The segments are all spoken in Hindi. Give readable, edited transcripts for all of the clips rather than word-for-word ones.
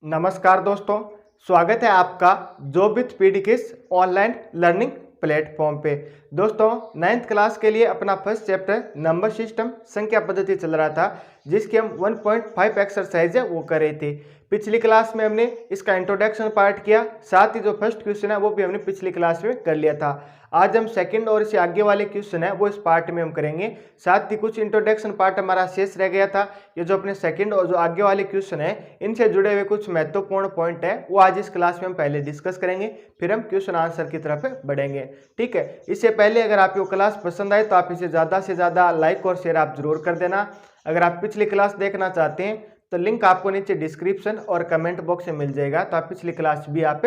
नमस्कार दोस्तों, स्वागत है आपका जॉब विथ पीडीकिस ऑनलाइन लर्निंग प्लेटफॉर्म पे। दोस्तों, 9th क्लास के लिए अपना फर्स्ट चैप्टर नंबर सिस्टम संख्या पद्धति चल रहा था, जिसकी हम 1.5 एक्सरसाइज है वो कर रहे थे। पिछली क्लास में हमने इसका इंट्रोडक्शन पार्ट किया, साथ ही जो फर्स्ट क्वेश्चन है वो भी हमने पिछली क्लास में कर लिया था। आज हम सेकंड और इससे आगे वाले क्वेश्चन है वो इस पार्ट में हम करेंगे। साथ ही कुछ इंट्रोडक्शन पार्ट हमारा शेष रह गया था। ये जो अपने सेकंड और जो आगे वाले क्वेश्चन है इनसे जुड़े हुए कुछ महत्वपूर्ण पॉइंट है वो आज इस क्लास में हम पहले डिस्कस करेंगे, फिर हम क्वेश्चन आंसर की तरफ बढ़ेंगे। ठीक है, इससे पहले अगर आपको क्लास पसंद आए तो आप इसे ज़्यादा से ज़्यादा लाइक और शेयर आप जरूर कर देना। अगर आप पिछली क्लास देखना चाहते हैं तो लिंक आपको नीचे डिस्क्रिप्शन और कमेंट बॉक्स में मिल जाएगा, तो आप पिछली क्लास भी आप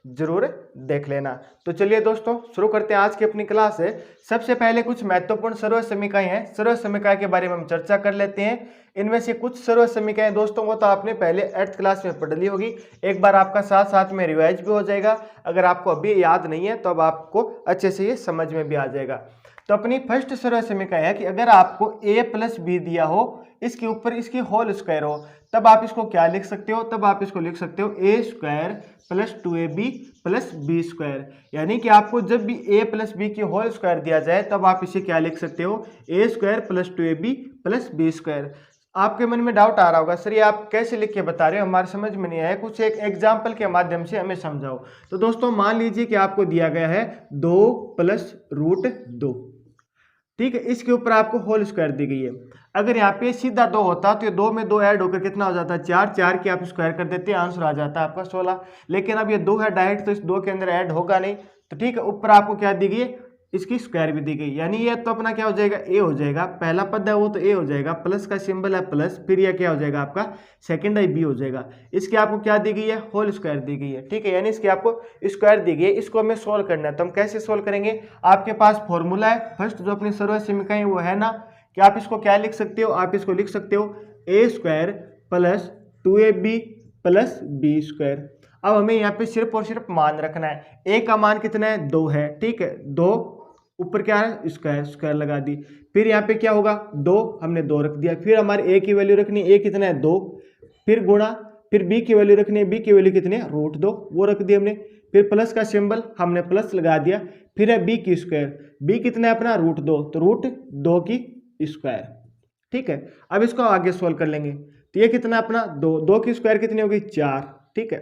जरूर देख लेना। तो चलिए दोस्तों, शुरू करते हैं आज की अपनी क्लास है। सबसे पहले कुछ महत्वपूर्ण सर्व समीकरण हैं, सर्व समीकरण के बारे में हम चर्चा कर लेते हैं। इनमें से कुछ सर्व समीकरण दोस्तों वो तो आपने पहले 8th क्लास में पढ़ ली होगी, एक बार आपका साथ साथ में रिवाइज भी हो जाएगा। अगर आपको अभी याद नहीं है तो अब आपको अच्छे से ये समझ में भी आ जाएगा। तो अपनी फर्स्ट सर्व समीकरण है कि अगर आपको a प्लस बी दिया हो, इसके ऊपर इसकी होल स्क्वायर हो, तब आप इसको क्या लिख सकते हो? तब आप इसको लिख सकते हो A square plus 2ab plus B square. यानी कि आपको जब भी a प्लस बी की होल स्क्वायर दिया जाए तब आप इसे क्या लिख सकते हो? A square plus 2ab plus B square. आपके मन में डाउट आ रहा होगा, सर ये आप कैसे लिख के बता रहे हो, हमारे समझ में नहीं आया, कुछ एक एग्जाम्पल के माध्यम से हमें समझाओ। तो दोस्तों मान लीजिए कि आपको दिया गया है 2 प्लस रूट 2, ठीक है, इसके ऊपर आपको होल स्क्वायर दी गई है। अगर यहाँ पे सीधा 2 होता तो ये 2 में 2 ऐड होकर कितना हो जाता है? 4, 4 की आप स्क्वायर कर देते हैं, आंसर आ जाता है आपका 16। लेकिन अब ये 2 है डायरेक्ट, तो इस 2 के अंदर ऐड होगा नहीं, तो ठीक है, ऊपर आपको क्या दी गई है? इसकी स्क्वायर भी दी गई, यानी ये तो अपना क्या हो जाएगा? ए हो जाएगा, पहला पद है वो तो ए हो जाएगा, प्लस का सिंबल है प्लस, फिर यह क्या हो जाएगा आपका? सेकंड है बी हो जाएगा। इसकी आपको क्या दी गई है? होल स्क्वायर दी गई है, ठीक है, यानी इसकी आपको स्क्वायर दी गई है। इसको हमें सोल्व करना है, तो हम कैसे सोल्व करेंगे? आपके पास फॉर्मूला है, फर्स्ट जो अपनी सर्व समीकरण है वो है ना, कि आप इसको क्या लिख सकते हो? आप इसको लिख सकते हो A square plus 2ab plus B square. अब हमें यहाँ पे सिर्फ और सिर्फ मान रखना है। ए का मान कितना है? 2 है, ठीक है, 2 ऊपर क्या है? स्क्वायर, स्क्वायर लगा दी। फिर यहाँ पे क्या होगा? 2, हमने 2 रख दिया। फिर हमारे ए की वैल्यू रखनी, ए कितना है? 2, फिर गुणा, फिर बी की वैल्यू रखनी है, बी की वैल्यू कितनी है? रूट 2, वो रख दिया हमने। फिर प्लस का सिंबल हमने प्लस लगा दिया। फिर है बी की स्क्वायर, बी कितना है अपना? रूट 2, तो रूट 2 की स्क्वायर, ठीक है। अब इसको आगे सोल्व कर लेंगे, तो ये कितना अपना 2, 2 की स्क्वायर कितनी होगी? 4, ठीक है,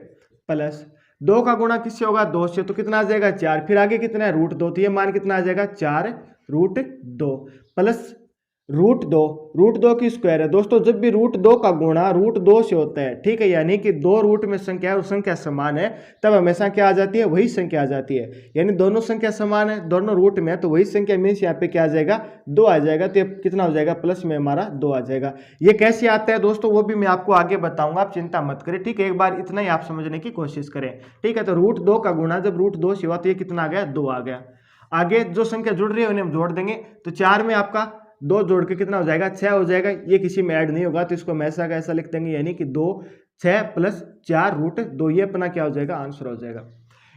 प्लस 2 का गुणा किससे होगा? 2 से, तो कितना आ जाएगा? 4। फिर आगे कितना है? रूट 2, तो ये मान कितना आ जाएगा? 4 रूट 2 प्लस रूट 2, रूट 2 की स्क्वायर है। दोस्तों जब भी रूट 2 का गुणा रूट 2 से होता है, ठीक है, यानी कि 2 रूट में संख्या है और संख्या समान है, तब हमेशा क्या आ जाती है? वही संख्या आ जाती है। यानी दोनों संख्या समान है, दोनों रूट में है, तो वही संख्या मीन्स यहाँ पे क्या आ जाएगा? 2 आ जाएगा। तो ये कितना हो जाएगा? प्लस में हमारा 2 आ जाएगा। ये कैसे आता है दोस्तों वो भी मैं आपको आगे बताऊंगा, आप चिंता मत करें, ठीक है, एक बार इतना ही आप समझने की कोशिश करें, ठीक है। तो रूट 2 का गुणा जब रूट 2 से हुआ तो ये कितना आ गया? 2 आ गया। आगे जो संख्या जुड़ रही है उन्हें हम जोड़ देंगे, तो 4 में आपका 2 जोड़ के कितना हो जाएगा? 6 हो जाएगा। ये किसी में ऐड नहीं होगा, तो इसको हम ऐसा का ऐसा लिख देंगे, यानी कि 2 6 प्लस 4 रूट 2, ये अपना क्या हो जाएगा? आंसर हो जाएगा।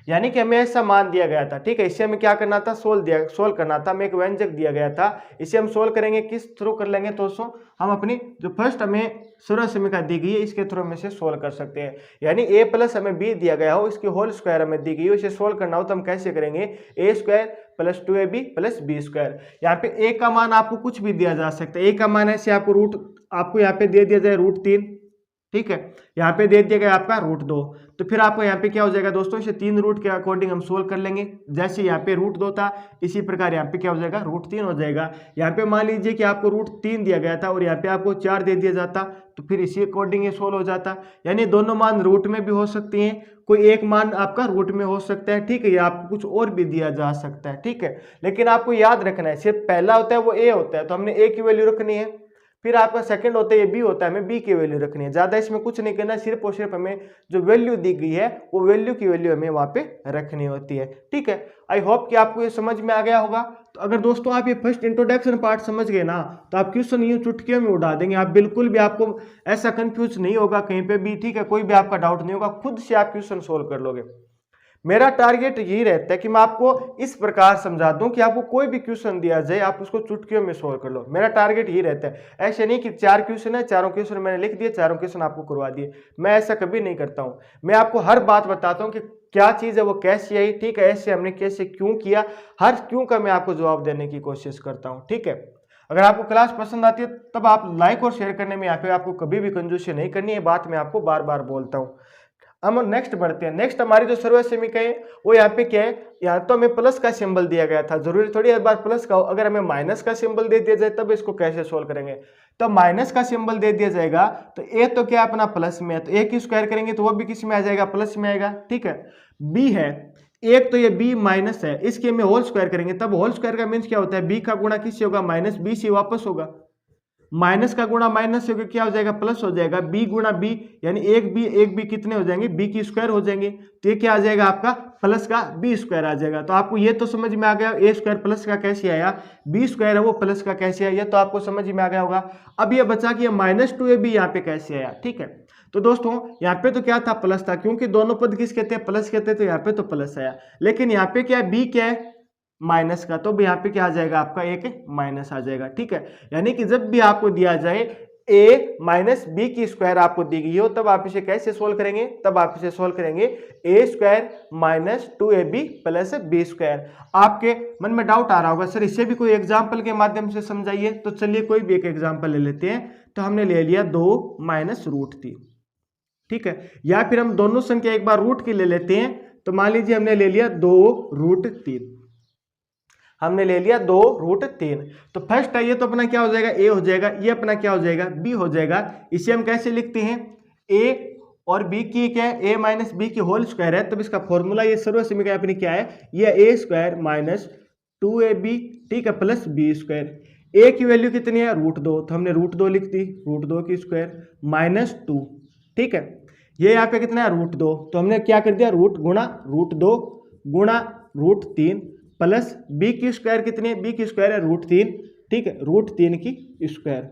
यानी कि हमें ऐसा मान दिया गया था, ठीक है, इसे हमें क्या करना था? सोल्व करना था। हमें एक व्यंजक दिया गया था, इसे हम सोल्व करेंगे, किस थ्रू कर लेंगे दोस्तों? हम अपनी जो फर्स्ट हमें सर्व समीकरण दी गई है इसके थ्रू हम इसे सोल्व कर सकते हैं। यानी ए प्लस हमें बी दिया गया हो, इसकी होल स्क्वायर हमें दी गई हो, इसे सोल्व करना हो तो हम कैसे करेंगे? A square plus 2ab plus B square. यहाँ पे ए का मान आपको कुछ भी दिया जा सकता है। ए का मान ऐसे आपको यहाँ पे दे दिया जाए रूट 3, ठीक है, यहाँ पे दे दिया गया आपका रूट 2, तो फिर आपको यहाँ पे क्या हो जाएगा दोस्तों? इसे 3 रूट के अकॉर्डिंग हम सोल्व कर लेंगे। जैसे यहाँ पे रूट 2 था, इसी प्रकार यहाँ पे क्या हो जाएगा? रूट 3 हो जाएगा। यहाँ पे मान लीजिए कि आपको रूट 3 दिया गया था और यहाँ पे आपको 4 दे दिया जाता, तो फिर इसी अकॉर्डिंग ये सोल्व हो जाता। यानी दोनों मान रूट में भी हो सकती हैं, कोई एक मान आपका रूट में हो सकता है, ठीक है, या आपको कुछ और भी दिया जा सकता है, ठीक है। लेकिन आपको याद रखना है, सिर्फ पहला होता है वो ए होता है, तो हमने ए की वैल्यू रखनी है। फिर आपका सेकंड होता है ये बी होता है, हमें बी की वैल्यू रखनी है। ज्यादा इसमें कुछ नहीं करना, सिर्फ और सिर्फ हमें जो वैल्यू दी गई है वो वैल्यू की वैल्यू हमें वहां पे रखनी होती है, ठीक है। आई होप कि आपको ये समझ में आ गया होगा। तो अगर दोस्तों आप ये फर्स्ट इंट्रोडक्शन पार्ट समझ गए ना, तो आप क्वेश्चन यूं चुटकियों में उड़ा देंगे, आप बिल्कुल भी आपको ऐसा कंफ्यूज नहीं होगा कहीं पे भी, ठीक है, कोई भी आपका डाउट नहीं होगा, खुद से आप क्वेश्चन सोल्व कर लोगे। मेरा टारगेट यही रहता है कि मैं आपको इस प्रकार समझा दूं कि आपको कोई भी क्वेश्चन दिया जाए आप उसको चुटकियों में सोल्व कर लो। मेरा टारगेट यही रहता है। ऐसे नहीं कि 4 क्वेश्चन है, चारों क्वेश्चन मैंने लिख दिए, चारों क्वेश्चन आपको करवा दिए। मैं ऐसा कभी नहीं करता हूं। मैं आपको हर बात बताता हूं कि क्या चीज है वो कैसी आई, ठीक है, ऐसे हमने कैसे क्यों किया, हर क्यों का मैं आपको जवाब देने की कोशिश करता हूं। ठीक है, अगर आपको क्लास पसंद आती है तब आप लाइक और शेयर करने में यहाँ पे आपको कभी भी कंजूसी नहीं करनी है। बात मैं आपको बार बार बोलता हूँ। हम नेक्स्ट बढ़ते हैं। नेक्स्ट हमारी जो सर्व समीकरण है वो यहाँ पे क्या है, यहाँ तो हमें प्लस का सिंबल दिया गया था, जरूरी थोड़ी हर बार प्लस का हो। अगर हमें माइनस का सिंबल दे दिया जाए तब इसको कैसे सोल्व करेंगे। तो माइनस का सिंबल दे दिया जाएगा तो ए तो क्या अपना प्लस में है, तो ए की स्क्वायर करेंगे तो वो भी किस में आ जाएगा, प्लस में आएगा। ठीक है, बी है एक, तो ये बी माइनस है, इसके में होल स्क्वायर करेंगे तब होल स्क्वायर का मीन्स क्या होता है, बी का गुणा किससे होगा, माइनस बी से वापस होगा। माइनस का गुणा माइनस से क्या हो जाएगा, प्लस हो जाएगा। बी गुणा बी यानी एक बी कितने हो जाएंगे, बी की स्क्वायर हो जाएंगे। तो ये क्या आ जाएगा आपका, प्लस का बी स्क्वायर आ जाएगा। तो आपको ये तो समझ में आ गया ए स्क्वायर प्लस का कैसे आया, बी स्क्वायर है वो प्लस का कैसे आया, तो आपको समझ में आ गया होगा। अब ये बचा कि माइनस 2ab यहाँ पे कैसे आया। ठीक है, तो दोस्तों यहाँ पे तो क्या था, प्लस था, क्योंकि दोनों पद किस कहते हैं, प्लस कहते हैं, तो यहाँ पे तो प्लस आया। लेकिन यहाँ पे क्या है, बी क्या है, माइनस का, तो यहाँ पे क्या आ जाएगा आपका, एक माइनस आ जाएगा। ठीक है, यानी कि जब भी आपको दिया जाए a माइनस बी की स्क्वायर आपको दी गई हो तब आप इसे कैसे सोल्व करेंगे, तब आप इसे सोल्व करेंगे a square minus 2ab plus B square. आपके मन में डाउट आ रहा होगा सर इससे भी कोई एग्जाम्पल के माध्यम से समझाइए, तो चलिए कोई भी एक एग्जाम्पल ले लेते हैं। तो हमने ले लिया 2 माइनस रूट 3। ठीक है, या फिर हम दोनों संख्या एक बार रूट की ले लेते हैं। तो मान लीजिए हमने ले लिया 2 रूट 3, हमने ले लिया 2 रूट 3। तो फर्स्ट है ये तो अपना क्या हो जाएगा, ए हो जाएगा, ये अपना क्या हो जाएगा, बी हो जाएगा। इसे हम कैसे लिखते हैं, ए और बी की क्या है, ए माइनस बी की होल स्क्वायर है, तब इसका फॉर्मूला ये सर्व समीकरण अपनी क्या है, ये ए स्क्वायर माइनस 2ab, ठीक है, प्लस बी स्क्वायर। ए की वैल्यू कितनी है, रूट 2, तो हमने रूट 2 लिख दी, रूट 2 की स्क्वायर माइनस 2। ठीक है, ये यहाँ पे कितना है, रूट 2, तो हमने क्या कर दिया, रूट गुणा रूट 2 गुणा रूट 3 प्लस बी की स्क्वायर कितनी है, बी की स्क्वायर है रूट 3। ठीक है, रूट 3 की स्क्वायर।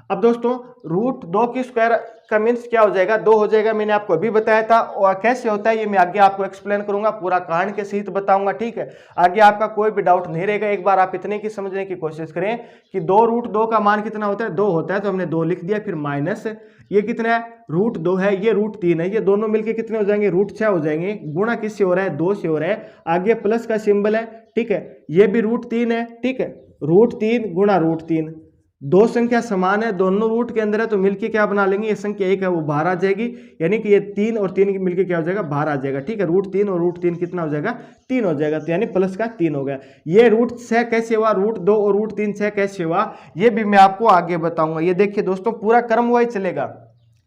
अब दोस्तों रूट 2 की स्क्वायर का मीन्स क्या हो जाएगा, 2 हो जाएगा। मैंने आपको अभी बताया था, और कैसे होता है ये मैं आगे आपको एक्सप्लेन करूंगा, पूरा कारण के सहित बताऊंगा। ठीक है, आगे आपका कोई भी डाउट नहीं रहेगा। एक बार आप इतने की समझने की कोशिश करें कि 2 रूट 2 का मान कितना होता है, 2 होता है, तो हमने 2 लिख दिया। फिर माइनस ये कितना है, रूट 2 है, ये रूट 3 है, ये दोनों मिलके कितने हो जाएंगे, रूट 6 हो जाएंगे। गुणा किससे हो रहा है, 2 से हो रहा है, आगे प्लस का सिंबल है। ठीक है, ये भी रूट 3 है। ठीक है, रूट 3 गुणा रूट 3, दो संख्या समान है, दोनों रूट के अंदर है, तो मिलके क्या बना लेंगे, ये संख्या एक है वो बाहर आ जाएगी, यानी कि ये 3 और 3 मिलके क्या हो जाएगा, बाहर आ जाएगा। ठीक है, रूट 3 और रूट 3 कितना हो जाएगा, 3 हो जाएगा, तो यानी प्लस का 3 हो गया। ये रूट 6 कैसे हुआ, रूट 2 और रूट 3 6 कैसे हुआ, ये भी मैं आपको आगे बताऊंगा। ये देखिए दोस्तों पूरा क्रम वाइज चलेगा।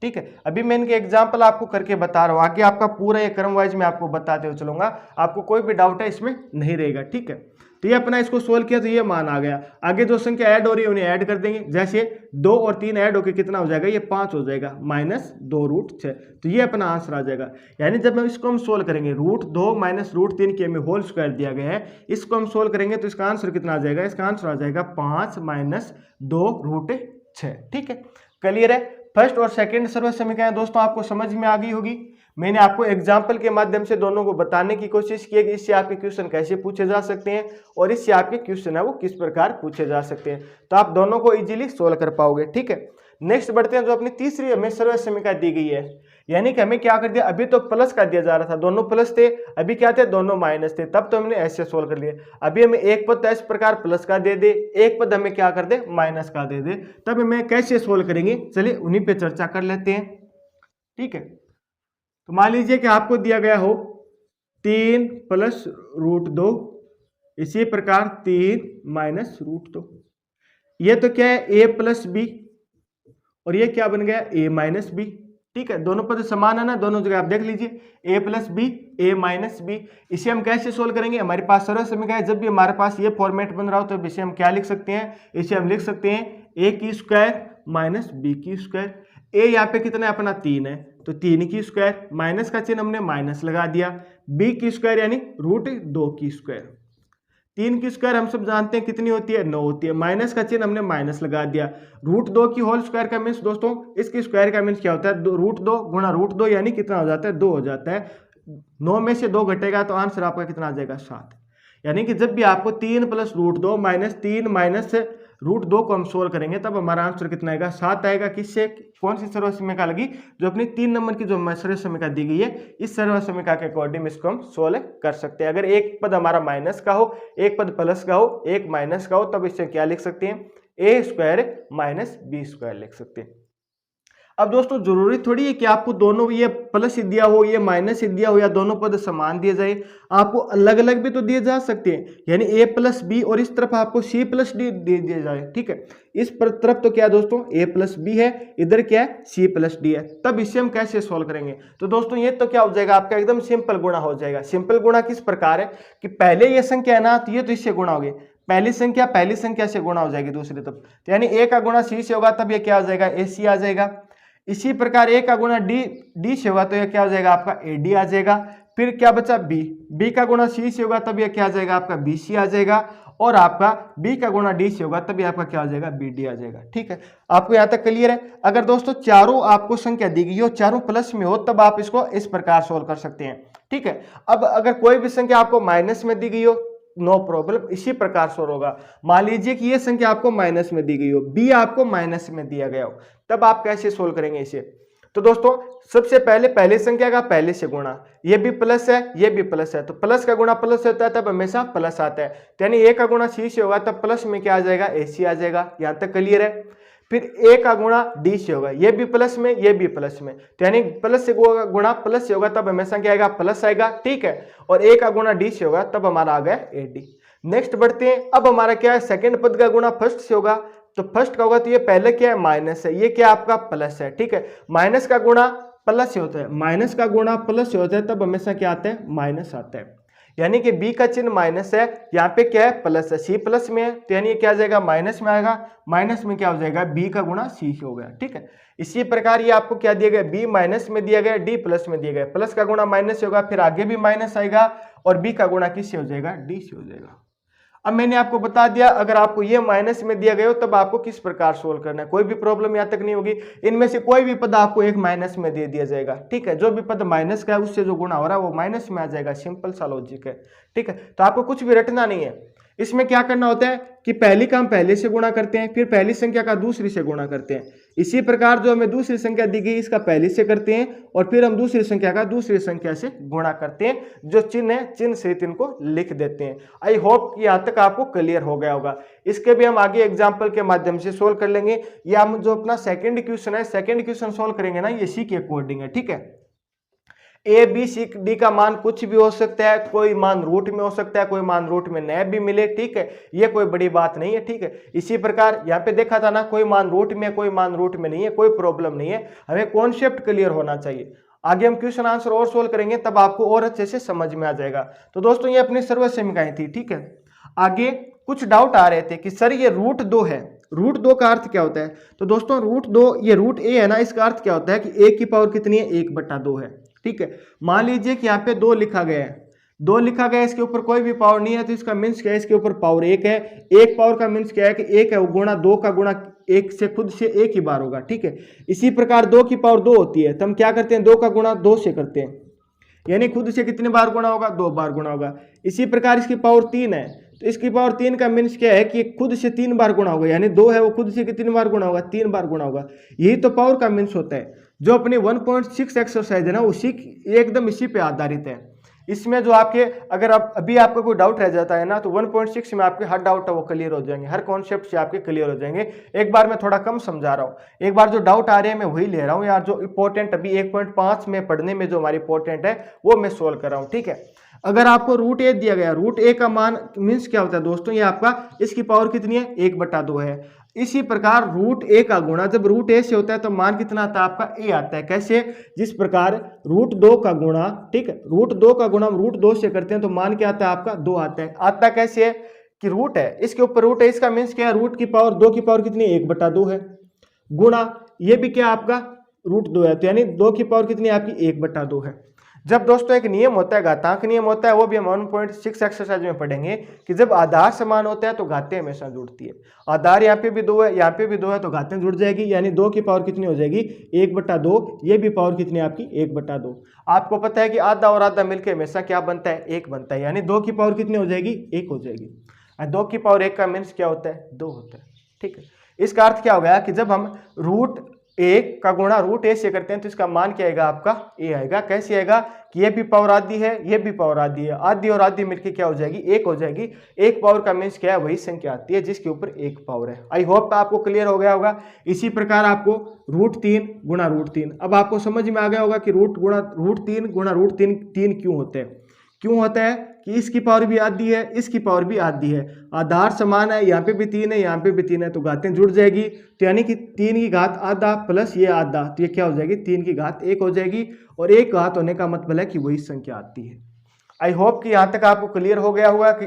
ठीक है, अभी मैं इनके एग्जाम्पल आपको करके बता रहा हूँ, आगे आपका पूरा ये क्रम वाइज मैं आपको बताते हुए चलूंगा, आपको कोई भी डाउट है इसमें नहीं रहेगा। ठीक है, तो ये अपना इसको सोल्व किया तो ये मान आ गया। आगे जो संख्या ऐड हो रही है उन्हें ऐड कर देंगे, जैसे 2 और 3 ऐड होकर कितना हो जाएगा, ये 5 हो जाएगा, माइनस 2 रूट 6, तो ये अपना आंसर आ जाएगा। यानी जब हम इसको हम सोल्व करेंगे, रूट 2 माइनस रूट 3 के हमें होल स्क्वायर दिया गया है, इसको हम सोल्व करेंगे तो इसका आंसर कितना आ जाएगा, इसका आंसर आ जाएगा 5 माइनस 2 रूट 6। ठीक है, क्लियर है। फर्स्ट और सेकंड सर्व समीकरण दोस्तों आपको समझ में आ गई होगी। मैंने आपको एग्जाम्पल के माध्यम से दोनों को बताने की कोशिश की है कि इससे आपके क्वेश्चन कैसे पूछे जा सकते हैं और इससे आपके क्वेश्चन है वो किस प्रकार पूछे जा सकते हैं, तो आप दोनों को इजीली सोल्व कर पाओगे। ठीक है, नेक्स्ट बढ़ते हैं। जो अपनी तीसरी हमें सर्व समीकरण दी गई है, यानी कि हमें क्या कर दिया, अभी तो प्लस का दिया जा रहा था, दोनों प्लस थे, अभी क्या थे, दोनों माइनस थे, तब तो हमने ऐसे सोल्व कर लिए। अभी हमें एक पद तो इस प्रकार प्लस का दे दे, एक पद हमें क्या कर दे, माइनस का दे दे, तब हमें कैसे सोल्व करेंगे, चलिए उन्हीं पे चर्चा कर लेते हैं। ठीक है, तो मान लीजिए कि आपको दिया गया हो 3 प्लस रूट 2, इसी प्रकार 3 माइनस रूट 2, ये तो क्या है, ए प्लस बी, और ये क्या बन गया, ए माइनस बी। ठीक है, दोनों पद समान है ना, दोनों जगह आप देख लीजिए, ए प्लस बी, ए माइनस बी। इसे हम कैसे सोल्व करेंगे, हमारे पास सर्व समीकरण है, जब भी हमारे पास ये फॉर्मेट बन रहा हो तो इसे हम क्या लिख सकते हैं, इसे हम लिख सकते हैं ए की स्क्वायर माइनस बी की स्क्वायर। ए यहाँ पे कितना है, अपना 3 है, तो 3 की स्क्वायर, माइनस का चिन्ह हमने माइनस लगा दिया, बी की स्क्वायर यानी रूट 2 की स्क्वायर। 3 की स्क्वायर हम सब जानते हैं कितनी होती है, 9 होती है, माइनस का चिन्ह हमने माइनस लगा दिया। रूट 2 की होल स्क्वायर का मीन्स दोस्तों, इसकी स्क्वायर का मीन्स क्या होता है, रूट 2 गुणा रूट 2 यानी कितना हो जाता है, 2 हो जाता है। 9 में से 2 घटेगा तो आंसर आपका कितना आ जाएगा 7। यानी कि जब भी आपको 3 + √2 - 3 - √2 को हम सोल्व करेंगे तब हमारा आंसर कितना आएगा 7 आएगा। किससे, कौन सी सर्वसमीका लगी, जो अपनी 3 नंबर की जो सर्वसमीका दी गई है, इस सर्वसमीका के अकॉर्डिंग इसको हम सोल्व कर सकते हैं। अगर एक पद हमारा माइनस का हो, एक पद प्लस का हो, एक माइनस का हो, तब इससे क्या लिख सकते हैं, a² - b² लिख सकते हैं। अब दोस्तों जरूरी थोड़ी है कि आपको दोनों ये प्लस ही दिया हो, ये माइनस ही दिया हो, या दोनों पद समान दिए जाए, आपको अलग अलग भी तो दिए जा सकते हैं। यानी a + b और इस तरफ आपको c + d दे दिया जाए, ठीक है। इस तरफ तो क्या है दोस्तों, a + b है, इधर क्या है, c + d है। तब इससे हम कैसे सोल्व करेंगे, तो दोस्तों ये तो क्या हो जाएगा आपका एकदम सिंपल गुणा हो जाएगा। सिंपल गुणा किस प्रकार है कि पहले ये संख्या है ना, तो ये तो इससे गुणा होगी, पहली संख्या से गुणा हो जाएगी दूसरी तरफ, तो यानी a का गुणा c से होगा तब ये क्या हो जाएगा, ac आ जाएगा। इसी प्रकार a का गुणा d से होगा तो यह क्या हो जाएगा आपका ad आ जाएगा। फिर क्या बचा b का गुणा c से होगा तब यह क्या आ जाएगा आपका bc आ जाएगा। और आपका b का गुणा d से होगा तब यह आपका क्या हो जाएगा, bd आ जाएगा। ठीक है, आपको यहाँ तक क्लियर है। अगर दोस्तों चारों आपको संख्या दी गई हो, चारों प्लस में हो, तब आप इसको इस प्रकार सोल्व कर सकते हैं। ठीक है, अब अगर कोई भी संख्या आपको माइनस में दी गई हो, नो प्रॉब्लम, इसी प्रकार सोल्व होगा। मान लीजिए कि ये संख्या आपको माइनस में दी गई हो, b आपको माइनस में दिया गया हो, तब आप कैसे सोल्व करेंगे इसे। तो दोस्तों सबसे पहले पहले संख्या का पहले से गुणा, ये भी प्लस है, ये भी प्लस है, तो प्लस का गुणा प्लस होता है तब हमेशा प्लस आता है। तो यानी a का गुणा c से होगा तब प्लस में क्या आ जाएगा, ac आ जाएगा। यहां तक क्लियर है। फिर a का गुणा d से होगा, ये भी प्लस में, ये भी प्लस में, तो यानी प्लस से गुणा प्लस से होगा तब हमेशा क्या आएगा, प्लस आएगा। ठीक है, और a का गुणा d से होगा तब हमारा आ गया ad। नेक्स्ट बढ़ते हैं। अब हमारा क्या है, सेकंड पद का गुणा फर्स्ट से होगा, तो फर्स्ट का होगा तो ये पहले क्या है, माइनस है, ये क्या आपका प्लस है। ठीक है, माइनस का गुणा प्लस से होता है, माइनस का गुणा प्लस से होता है तब हमेशा क्या आता है, माइनस आता है। यानी कि b का चिन्ह माइनस है, यहाँ पे क्या है, प्लस है, c प्लस में है, तो यानी क्या आ जाएगा, माइनस में आएगा। माइनस में क्या हो जाएगा, b का गुणा c हो गया। ठीक है, इसी प्रकार ये आपको क्या दिया गया, b माइनस में दिया गया, d प्लस में दिया गया। प्लस का गुणा माइनस से होगा, फिर आगे भी माइनस आएगा, और b का गुणा किससे हो जाएगा, d से हो जाएगा। अब मैंने आपको बता दिया, अगर आपको ये माइनस में दिया गया हो तब आपको किस प्रकार सोल्व करना है, कोई भी प्रॉब्लम यहाँ तक नहीं होगी। इनमें से कोई भी पद आपको एक माइनस में दे दिया जाएगा। ठीक है, जो भी पद माइनस का है उससे जो गुणा हो रहा है वो माइनस में आ जाएगा, सिंपल सा लॉजिक है। ठीक है, तो आपको कुछ भी रटना नहीं है। इसमें क्या करना होता है कि पहली का हम पहले से गुणा करते हैं, फिर पहली संख्या का दूसरी से गुणा करते हैं। इसी प्रकार जो हमें दूसरी संख्या दी गई इसका पहली से करते हैं, और फिर हम दूसरी संख्या का दूसरी संख्या से गुणा करते हैं। जो चिन्ह है चिन्ह सहित इनको लिख देते हैं। आई होप कि यहाँ तक आपको क्लियर हो गया होगा। इसके भी हम आगे एग्जाम्पल के माध्यम से सोल्व कर लेंगे। या हम जो अपना सेकेंड क्वेश्चन है, सेकेंड क्वेश्चन सोल्व करेंगे ना, ये इसी के अकॉर्डिंग है। ठीक है, ए बी सी डी का मान कुछ भी हो सकता है, कोई मान रूट में हो सकता है, कोई मान रूट में न भी मिले। ठीक है, ये कोई बड़ी बात नहीं है। ठीक है, इसी प्रकार यहाँ पे देखा था ना, कोई मान रूट में, कोई मान रूट में नहीं है, कोई प्रॉब्लम नहीं है, हमें कॉन्सेप्ट क्लियर होना चाहिए। आगे हम क्वेश्चन आंसर और सोल्व करेंगे तब आपको और अच्छे से समझ में आ जाएगा। तो दोस्तों ये अपनी सर्वसमीकाएं थी। ठीक है, आगे कुछ डाउट आ रहे थे कि सर ये √2 है, √2 का अर्थ क्या होता है। तो दोस्तों √2, ये √a है ना, इसका अर्थ क्या होता है कि a की पावर कितनी है, 1/2 है। ठीक है, मान लीजिए कि यहाँ पे 2 लिखा गया है, 2 लिखा गया है, इसके ऊपर कोई भी पावर नहीं है, तो इसका मीन्स क्या है, इसके ऊपर पावर 1 है। 1 पावर का मीन्स क्या है कि 1 है, वो गुणा 2 का गुणा 1 से खुद से 1 ही बार होगा। ठीक है, इसी प्रकार 2 की पावर 2 होती है, तो हम क्या करते हैं, 2 का गुणा 2 से करते हैं, यानी खुद से कितने बार गुणा होगा, 2 बार गुणा होगा। इसी प्रकार इसकी पावर 3 है, तो इसकी पावर 3 का मीन्स क्या है कि खुद से 3 बार गुणा होगा, यानी 2 है वो खुद से कितनी बार गुणा होगा, 3 बार गुणा होगा। यही तो पावर का मीन्स होता है। जो अपनी 1.6 एक्सरसाइज है ना, उसी एकदम इसी पे आधारित है। इसमें जो आपके, अगर आप अभी आपका कोई डाउट रह जाता है ना, तो 1.6 में आपके हर डाउट है वो क्लियर हो जाएंगे, हर कॉन्सेप्ट से आपके क्लियर हो जाएंगे। एक बार मैं थोड़ा कम समझा रहा हूँ, एक बार जो डाउट आ रहे हैं मैं वही ले रहा हूँ यार। जो इंपॉर्टेंट अभी 1.5 में पढ़ने में जो हमारी इंपॉर्टेंट है वो मैं सोल्व कर रहा हूँ। ठीक है, अगर आपको √a दिया गया, √a का मान मीन्स क्या होता है दोस्तों, ये आपका, इसकी पावर कितनी है, 1/2 है। इसी प्रकार √a का गुणा जब √a से होता है तो मान कितना आता है आपका, a आता है। कैसे, जिस प्रकार √2 का गुणा, ठीक है, √2 का गुणा हम √2 से करते हैं तो मान क्या आता है आपका, 2 आता है। आता कैसे है कि रूट है, इसके ऊपर रूट है, इसका मीन्स क्या है, रूट की पावर 2 की पावर कितनी है, 1/2 है, गुणा ये भी क्या आपका √2 है, तो यानी 2 की पावर कितनी है आपकी, 1/2 है। जब दोस्तों एक नियम होता है, घातांक नियम होता है, वो भी हम 1.6 एक्सरसाइज में पढ़ेंगे कि जब आधार समान होता है तो घातें हमेशा जुड़ती है। आधार यहाँ पे भी 2 है, यहाँ पे भी 2 है, तो घातें जुड़ जाएगी, यानी 2 की पावर कितनी हो जाएगी 1/2। ये भी पावर कितनी है आपकी 1/2। आपको पता है कि आधा और आधा मिलकर हमेशा क्या बनता है 1 बनता है, यानी 2 की पावर कितनी हो जाएगी 1 हो जाएगी। 2 की पावर 1 का मीन्स क्या होता है 2 होता है। ठीक है, इसका अर्थ क्या हो गया कि जब हम √1 का गुणा √a से करते हैं तो इसका मान क्या आएगा आपका a आएगा। कैसे आएगा कि ये भी पावर आधी है, ये भी पावर आधी है, आधी और आधी मिलके क्या हो जाएगी 1 हो जाएगी। 1 पावर का मीन्स क्या है, वही संख्या आती है जिसके ऊपर 1 पावर है। आई होप आपको क्लियर हो गया होगा। इसी प्रकार आपको √3 गुणा √3, अब आपको समझ में आ गया होगा कि √3 गुणा √3 3 क्यों होते हैं। क्यों होता है कि इसकी पावर भी आधी है, इसकी पावर भी आधी है, आधार समान है, यहाँ पे भी 3 है, यहाँ पे भी 3 है, तो घातें जुड़ जाएगी। तो यानी कि 3 की घात आधा प्लस ये आधा, तो ये क्या हो जाएगी 3 की घात 1 हो जाएगी। और 1 घात होने का मतलब है कि वही संख्या आती है। आई होप कि यहाँ तक आपको क्लियर हो गया होगा कि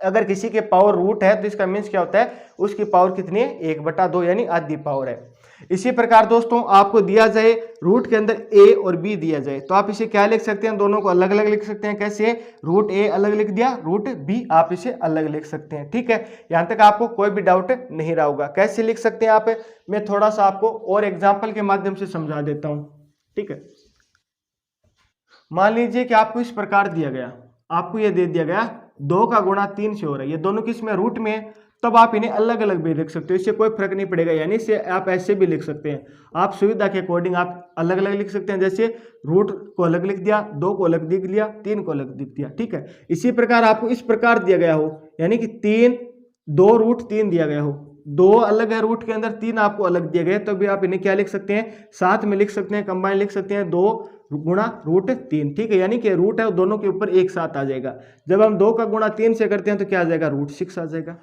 अगर किसी के पावर रूट है तो इसका मीन्स क्या होता है, उसकी पावर कितनी है 1/2, यानी आधी पावर है। इसी प्रकार दोस्तों आपको दिया जाए रूट के अंदर a और b दिया जाए तो आप इसे क्या लिख सकते हैं, दोनों को अलग अलग लिख सकते हैं। कैसे, √a अलग लिख दिया, √b आप इसे अलग लिख सकते हैं। ठीक है, यहां तक आपको कोई भी डाउट नहीं रहा होगा। कैसे लिख सकते हैं आप, मैं थोड़ा सा आपको और एग्जाम्पल के माध्यम से समझा देता हूं। ठीक है, मान लीजिए कि आपको इस प्रकार दिया गया, आपको यह दे दिया गया 2 का गुणा 3 से हो रहा है, ये दोनों किस में रूट में, तब आप इन्हें अलग अलग भी लिख सकते हो, इससे कोई फर्क नहीं पड़ेगा। यानी इसे आप ऐसे भी लिख सकते हैं, आप सुविधा के अकॉर्डिंग आप अलग अलग लिख सकते हैं। जैसे रूट को अलग लिख दिया, 2 को अलग लिख दिया, 3 को अलग लिख दिया। ठीक है, इसी प्रकार आपको इस प्रकार दिया गया हो, यानी कि 2√3 दिया गया हो, 2 अलग है रूट के अंदर, 3 आपको अलग दिया गया, तो भी आप इन्हें क्या लिख सकते हैं, साथ में लिख सकते हैं, कंबाइन लिख सकते हैं, 2 गुणा √3। ठीक है, यानी कि रूट है दोनों के ऊपर एक साथ आ जाएगा। जब हम 2 का गुणा 3 से करते हैं तो क्या आ जाएगा, √6 आ जाएगा।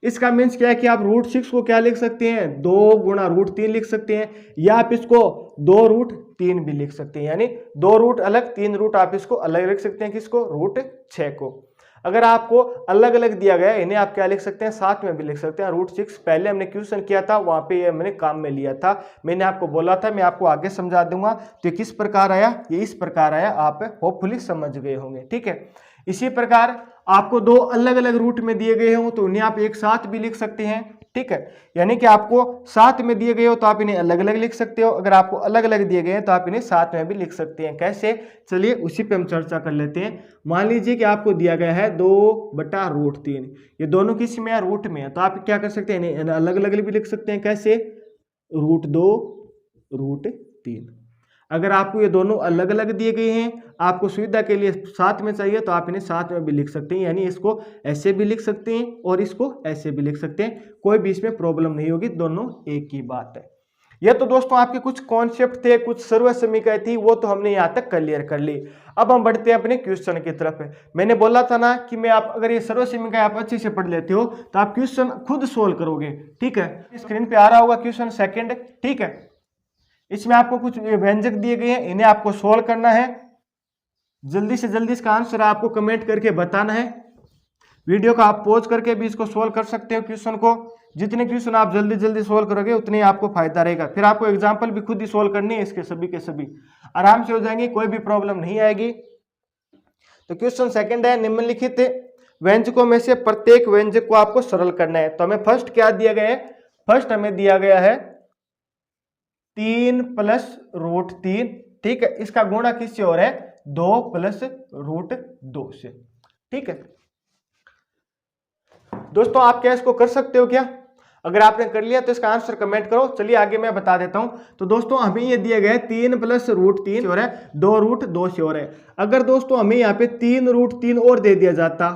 इसका मीन्स क्या है कि आप √6 को क्या लिख सकते हैं, 2 गुणा √3 लिख सकते हैं, या आप इसको 2√3 भी लिख सकते हैं, यानी 2 रूट अलग 3 रूट आप इसको अलग लिख सकते हैं। किसको, √6 को। अगर आपको अलग अलग दिया गया इन्हें आप क्या लिख सकते हैं, साथ में भी लिख सकते हैं। √6 पहले हमने क्वेश्चन किया था, वहां पे ये मैंने काम में लिया था, मैंने आपको बोला था मैं आपको आगे समझा दूंगा। तो किस प्रकार आया, ये इस प्रकार आया, आप होपफुली समझ गए होंगे। ठीक है, इसी प्रकार आपको 2 अलग अलग रूट में दिए गए हों तो उन्हें आप एक साथ भी लिख सकते हैं। ठीक है, यानी कि आपको साथ में दिए गए हो तो आप इन्हें अलग अलग लिख सकते हो, अगर आपको अलग अलग दिए गए हैं तो आप इन्हें साथ में भी लिख सकते हैं। कैसे, चलिए उसी पे हम चर्चा कर लेते हैं। मान लीजिए कि आपको दिया गया है 2/√3, ये दोनों किस में है, रूट में है, तो आप क्या कर सकते हैं, इन्हें अलग अलग भी लिख सकते हैं। कैसे, √2 √3। अगर आपको ये दोनों अलग अलग दिए गए हैं, आपको सुविधा के लिए साथ में चाहिए तो आप इन्हें साथ में भी लिख सकते हैं, यानी इसको ऐसे भी लिख सकते हैं और इसको ऐसे भी लिख सकते हैं, कोई भी इसमें प्रॉब्लम नहीं होगी, दोनों एक ही बात है। यह तो दोस्तों आपके कुछ कॉन्सेप्ट थे, कुछ सर्व समीकरण थी, वो तो हमने यहाँ तक क्लियर कर ली। अब हम बढ़ते हैं अपने क्वेश्चन की तरफ। मैंने बोला था ना कि मैं आप अगर ये सर्व समीकरण आप अच्छे से पढ़ लेते हो तो आप क्वेश्चन खुद सोल्व करोगे। ठीक है, स्क्रीन पे आ रहा होगा क्वेश्चन सेकंड। ठीक है, इसमें आपको कुछ व्यंजक दिए गए हैं, इन्हें आपको सोल्व करना है। जल्दी से जल्दी इसका आंसर आपको कमेंट करके बताना है। वीडियो को आप पॉज करके भी इसको सोल्व कर सकते हो क्वेश्चन को। जितने क्वेश्चन आप जल्दी जल्दी सोल्व करोगे उतने आपको फायदा रहेगा। फिर आपको एग्जाम्पल भी खुद ही सोल्व करनी है, इसके सभी के सभी आराम से हो जाएंगे, कोई भी प्रॉब्लम नहीं आएगी। तो क्वेश्चन सेकंड है, निम्नलिखित व्यंजकों में से प्रत्येक व्यंजक को आपको सरल करना है। तो हमें फर्स्ट क्या दिया गया है, फर्स्ट हमें दिया गया है 3 + √3। ठीक है, इसका गुणा किससे हो रहा है, 2 + √2 से। ठीक है दोस्तों, आप क्या इसको कर सकते हो क्या, अगर आपने कर लिया तो इसका आंसर कमेंट करो। चलिए आगे मैं बता देता हूं। तो दोस्तों हमें ये दिया गया है 3 + √3 हो रहा है, 2√2 से हो रहा है। अगर दोस्तों हमें यहाँ पे 3√3 और दे दिया जाता,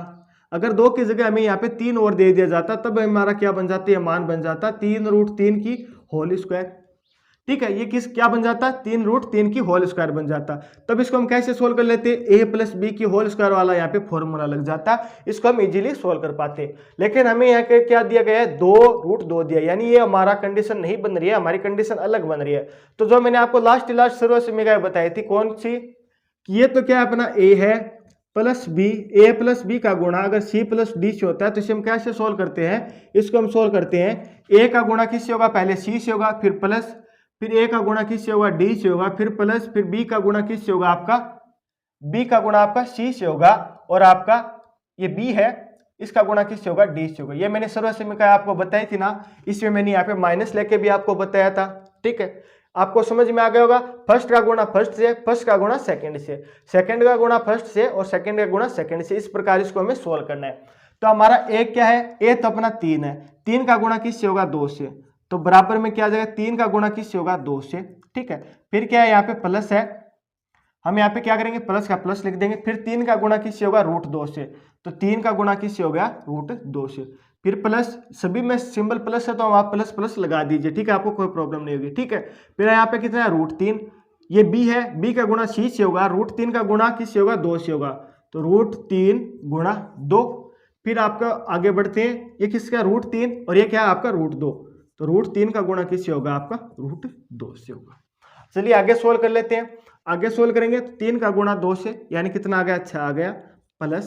अगर 2 की जगह हमें यहाँ पे 3 और दे दिया जाता, तब हमारा क्या बन जाता है, मान बन जाता 3√3 की होल स्क्वायर। ठीक है, ये क्या बन जाता, 3√3 की होल स्क्वायर बन जाता। तब इसको हम कैसे सोल्व कर लेते, a + b की होल स्क्वायर वाला यहाँ पे फॉर्मूला लग जाता, इसको हम इजीली सोल्व कर पाते। लेकिन हमें यहाँ पे क्या दिया गया है, 2√2 दिया, यानी ये हमारा कंडीशन नहीं बन रही है, हमारी कंडीशन अलग बन रही है। तो जो मैंने आपको लास्ट सर्व समीकरण बताई थी, कौन सी, ये तो क्या अपना a है + b, a + b का गुणा अगर c + d से होता है तो इसे हम कैसे सोल्व करते हैं, इसको हम सोल्व करते हैं, a का गुणा किससे होगा, पहले c से होगा, फिर प्लस, फिर a का गुणा किससे होगा, d से होगा, फिर प्लस, फिर b का गुणा किससे होगा, आपका बी का गुणा आपका सी से होगा और आपका ये बी है इसका गुणा किससे होगा, डी से होगा। ये मैंने सर्व समीकरण आपको बताई थी ना, इसमें मैंने यहाँ पे माइनस लेके भी आपको बताया था। ठीक है, आपको समझ में आ गया होगा। फर्स्ट का गुणा फर्स्ट से, फर्स्ट का गुणा सेकंड से, सेकंड का गुणा फर्स्ट से और सेकंड का गुणा सेकंड से, इस प्रकार इसको हमें सोल्व करना है। तो हमारा ए क्या है, ए तो अपना 3 है, 3 का गुणा किससे होगा, 2 से, तो बराबर में क्या आ जाएगा, 3 का गुणा किससे होगा, 2 से। ठीक है, फिर क्या है यहाँ पे प्लस है, हम यहाँ पे क्या करेंगे, प्लस का प्लस लिख देंगे। फिर 3 का गुणा किससे होगा, √2 से, तो 3 का गुणा किससे हो गया, √2 से। फिर प्लस, सभी में सिंबल प्लस है तो आप प्लस प्लस लगा दीजिए। ठीक है, आपको कोई प्रॉब्लम नहीं होगी। ठीक है, फिर यहाँ पे कितना है, √3, ये बी है, बी का गुणा सी से होगा, √3 का गुणा किससे होगा, 2 से होगा, तो √3 गुणा 2। फिर आपका आगे बढ़ते हैं, ये किसका, √3 और ये क्या है आपका √2, तो √3 का गुणा किससे होगा, आपका √2 से होगा। चलिए आगे सोल्व कर लेते हैं। आगे सोल्व करेंगे तो 3 का गुणा 2 से, यानी कितना आ गया, 6 आ गया, प्लस